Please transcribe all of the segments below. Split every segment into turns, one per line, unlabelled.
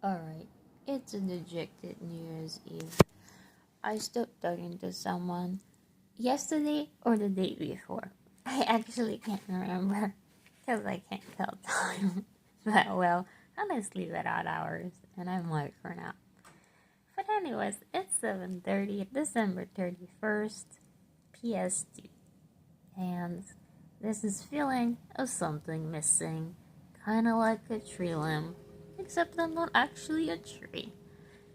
Alright, it's a dejected New Year's Eve. I stopped talking to someone yesterday or the day before. I actually can't remember because I can't tell time that well. I sleep at odd hours and I'm late for now. But anyways, it's 7:30, December 31st, PS2. And there's this feeling of something missing, kinda like a tree limb, except I'm not actually a tree.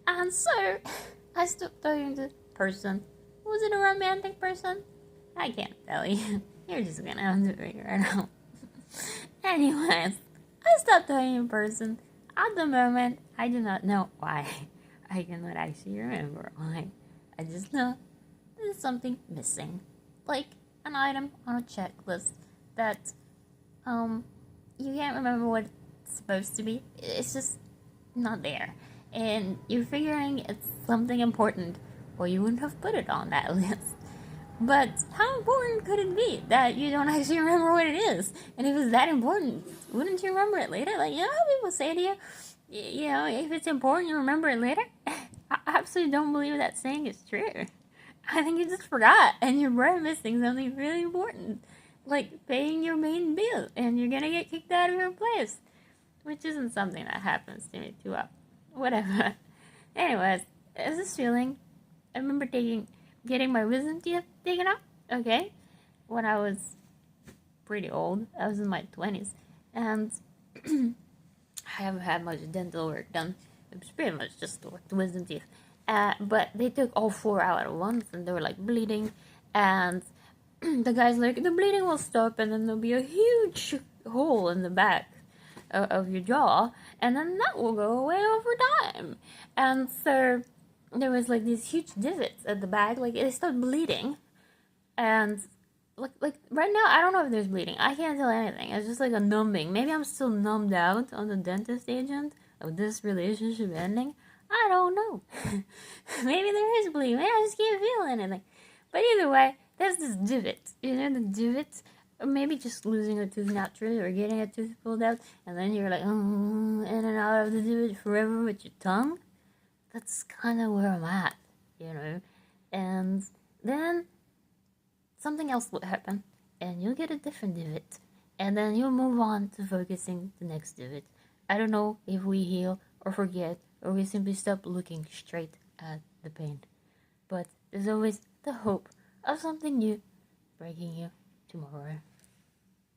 And so, I stopped talking to the person. Was it a romantic person? I can't tell you. You're just gonna have to figure it out. Anyways, I stopped talking to the person. At the moment, I do not know why. I cannot actually remember why. I just know there's something missing. Like an item on a checklist that, you can't remember what it's supposed to be. It's just not there. And you're figuring it's something important, or you wouldn't have put it on that list. But how important could it be that you don't actually remember what it is? And if it's that important, wouldn't you remember it later? Like, you know how people say to you, if it's important, you remember it later? I absolutely don't believe that saying is true. I think you just forgot, and your brain missing something really important, like paying your main bill, and you're gonna get kicked out of your place, which isn't something that happens to me too often. Whatever. Anyways, it's this feeling. I remember getting my wisdom teeth taken out. Okay, when I was pretty old, I was in my 20s, and I haven't had much dental work done. It was pretty much just the wisdom teeth. But they took all four out at once, and they were like bleeding. And the guy's like, the bleeding will stop, and then there'll be a huge hole in the back of your jaw, and then that will go away over time. And so there was like these huge divots at the back, like it started bleeding, and like right now I don't know if there's bleeding. I can't tell anything. It's just like a numbing. Maybe I'm still numbed out on the dentist agent of this relationship ending. I don't know. Maybe there is bleeding. Maybe I just can't feel anything. But either way, there's this divot. You know the divot? Or maybe just losing a tooth naturally or getting a tooth pulled out, and then you're like, in and out of the divot forever with your tongue. That's kind of where I'm at, And then something else will happen, and you'll get a different divot, and then you'll move on to focusing the next divot. I don't know if we heal or forget, or we simply stop looking straight at the pain. But there's always the hope of something new breaking you tomorrow.